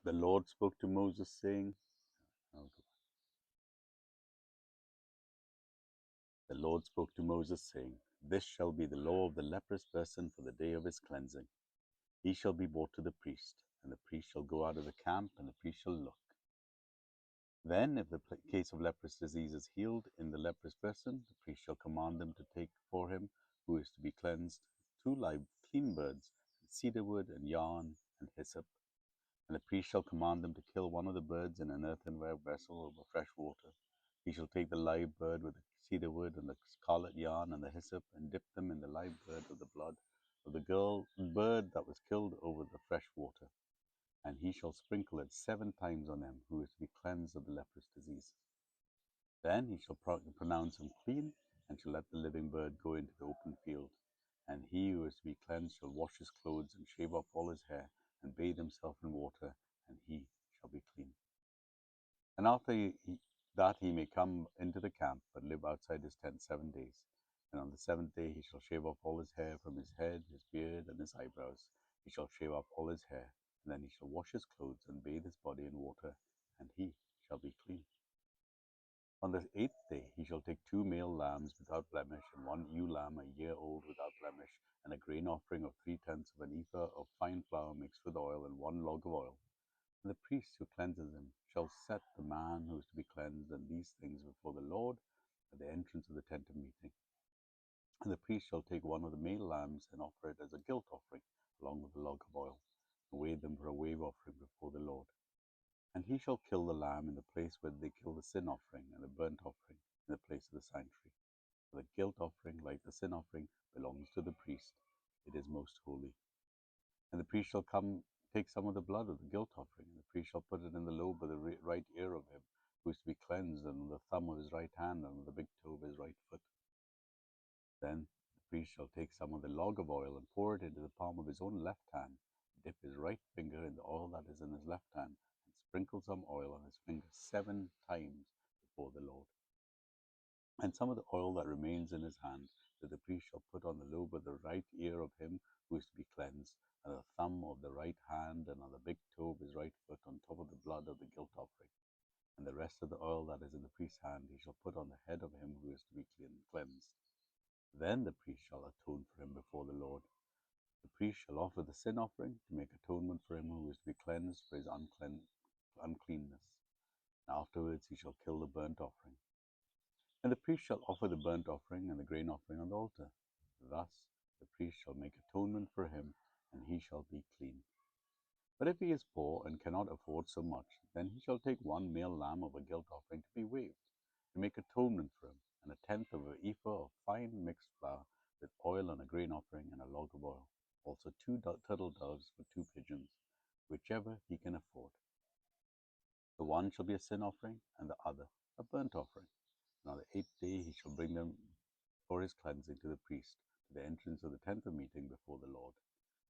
The Lord spoke to Moses, saying, oh, The Lord spoke to Moses, saying, This shall be the law of the leprous person for the day of his cleansing. He shall be brought to the priest, and the priest shall go out of the camp, and the priest shall look. Then, if the case of leprous disease is healed in the leprous person, the priest shall command them to take for him, who is to be cleansed, 2 live clean birds, and cedar wood, and yarn, and hyssop. And the priest shall command them to kill one of the birds in an earthenware vessel over fresh water. He shall take the live bird with the cedar wood and the scarlet yarn and the hyssop, and dip them in the live bird with the blood of the bird that was killed over the fresh water. And he shall sprinkle it 7 times on them, who is to be cleansed of the leprous disease. Then he shall pronounce him clean, and shall let the living bird go into the open field. And he who is to be cleansed shall wash his clothes, and shave off all his hair, and bathe himself in water, and he shall be clean. And after that he may come into the camp, but live outside his tent 7 days. And on the 7th day he shall shave off all his hair from his head, his beard, and his eyebrows. He shall shave off all his hair, and then he shall wash his clothes, and bathe his body in water, and he shall be clean. On the 8th day he shall take 2 male lambs without blemish, and 1 ewe lamb a year old without blemish, and a grain offering of 3/10 of an ephah of fine flour mixed with oil, and 1 log of oil. And the priest who cleanses him shall set the man who is to be cleansed and these things before the Lord at the entrance of the tent of meeting. And the priest shall take 1 of the male lambs and offer it as a guilt offering, along with a log of oil, and weigh them for a wave offering before the Lord. And he shall kill the lamb in the place where they kill the sin offering and the burnt offering, in the place of the sanctuary. For the guilt offering, like the sin offering, belongs to the priest. It is most holy. And the priest shall take some of the blood of the guilt offering, and the priest shall put it in the lobe of the right ear of him who is to be cleansed, and on the thumb of his right hand, and on the big toe of his right foot. Then the priest shall take some of the log of oil and pour it into the palm of his own left hand, dip his right finger in the oil that is in his left hand, and sprinkle some oil on his finger 7 times before the Lord. And some of the oil that remains in his hand, that the priest shall put on the lobe of the right ear of him who is to be cleansed, and the thumb of the right hand, and on the big toe of his right foot, on top of the blood of the guilt offering. And the rest of the oil that is in the priest's hand he shall put on the head of him who is to be cleansed. Then the priest shall atone for him before the Lord. The priest shall offer the sin offering to make atonement for him who is to be cleansed for his uncleanness. And afterwards he shall kill the burnt offering. And the priest shall offer the burnt offering and the grain offering on the altar. Thus the priest shall make atonement for him, and he shall be clean. But if he is poor and cannot afford so much, then he shall take 1 male lamb of a guilt offering to be waved, to make atonement for him, and 1/10 of an ephah of fine mixed flour with oil, and a grain offering, and a log of oil. Also 2 turtle doves for 2 pigeons, whichever he can afford. The one shall be a sin offering, and the other a burnt offering. And on the 8th day he shall bring them for his cleansing to the priest, to the entrance of the tent of meeting before the Lord.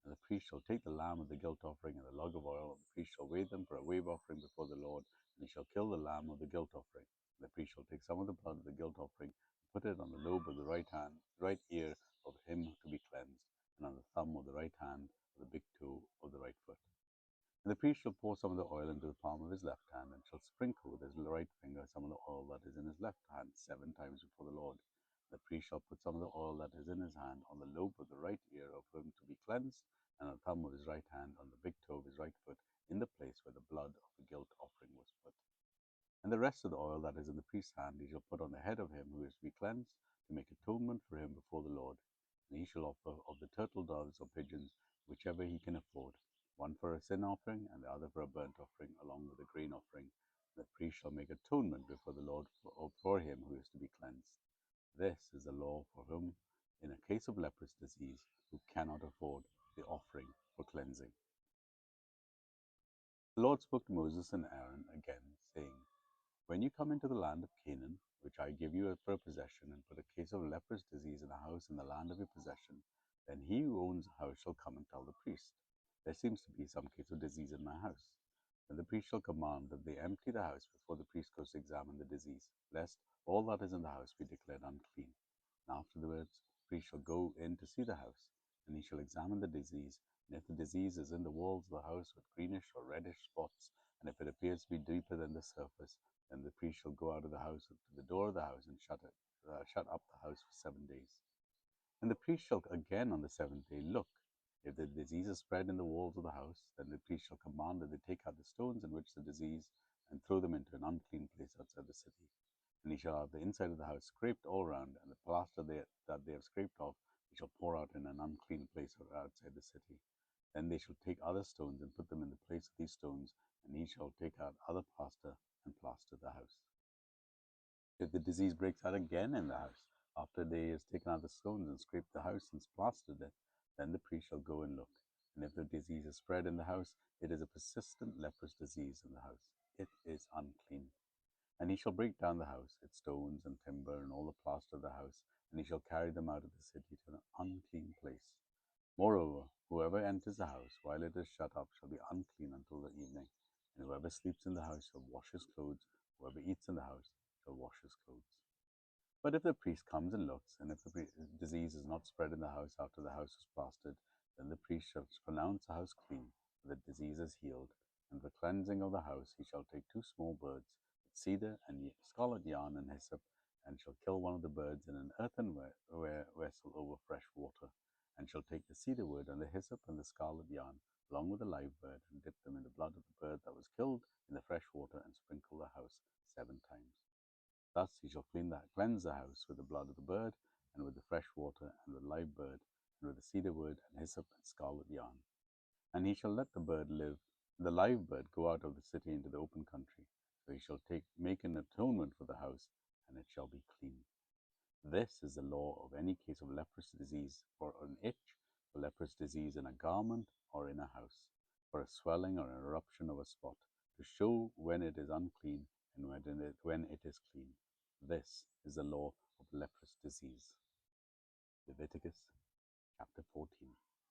And the priest shall take the lamb of the guilt offering and the log of oil, and the priest shall weigh them for a wave offering before the Lord, and he shall kill the lamb of the guilt offering. And the priest shall take some of the blood of the guilt offering, and put it on the lobe of the right ear of him to be cleansed, and on the thumb of the right hand, of the big toe of the right foot. And the priest shall pour some of the oil into the palm of his left hand, and shall sprinkle with his right finger some of the oil that is in his left hand 7 times before the Lord. The priest shall put some of the oil that is in his hand on the lobe of the right ear of him to be cleansed, and on the thumb of his right hand, on the big toe of his right foot, in the place where the blood of the guilt offering was put. And the rest of the oil that is in the priest's hand he shall put on the head of him who is to be cleansed, to make atonement for him before the Lord. And he shall offer of the turtle doves or pigeons, whichever he can afford, 1 for a sin offering, and the other for a burnt offering, along with a grain offering. The priest shall make atonement before the Lord for him who is to be cleansed. This is the law for whom, in a case of leprous disease, who cannot afford the offering for cleansing. The Lord spoke to Moses and Aaron again, saying, When you come into the land of Canaan, which I give you for a possession, and put a case of leprous disease in a house in the land of your possession, then he who owns the house shall come and tell the priest, There seems to be some case of disease in my house. Then the priest shall command that they empty the house before the priest goes to examine the disease, lest all that is in the house be declared unclean. And afterwards the priest shall go in to see the house. And he shall examine the disease, and if the disease is in the walls of the house with greenish or reddish spots, and if it appears to be deeper than the surface, then the priest shall go out of the house to the door of the house and shut up the house for 7 days. And the priest shall again on the seventh day look. If the disease is spread in the walls of the house, then the priest shall command that they take out the stones in which the disease and throw them into an unclean place outside the city. And he shall have the inside of the house scraped all round, and the plaster that they have scraped off he shall pour out in an unclean place outside the city. Then they shall take other stones and put them in the place of these stones, and he shall take out other plaster and plaster the house. If the disease breaks out again in the house, after they has taken out the stones and scraped the house and plastered it, then the priest shall go and look. And if the disease is spread in the house, it is a persistent leprous disease in the house. It is unclean. And he shall break down the house, its stones and timber, and all the plaster of the house, and he shall carry them out of the city to an unclean place. Moreover, whoever enters the house while it is shut up shall be unclean until the evening. And whoever sleeps in the house shall wash his clothes. Whoever eats in the house shall wash his clothes. But if the priest comes and looks, and if the disease is not spread in the house after the house is plastered, then the priest shall pronounce the house clean, for the disease is healed. And for the cleansing of the house he shall take 2 small birds, with cedar and scarlet yarn and hyssop, and shall kill one of the birds in an earthenware vessel over fresh water, and shall take the cedar wood and the hyssop and the scarlet yarn, along with the live bird, and dip them in the blood of the bird that was killed in the fresh water, and sprinkle the house 7 times. Thus he shall cleanse the house with the blood of the bird, and with the fresh water, and with the live bird, and with the cedar wood, and hyssop, and scarlet yarn. And he shall let the live bird, go out of the city into the open country. So he shall make an atonement for the house, and it shall be clean. This is the law of any case of leprous disease, for an itch, for leprous disease in a garment or in a house, for a swelling or an eruption of a spot, to show when it is unclean and when it is clean. This is the law of leprous disease. Leviticus chapter 14.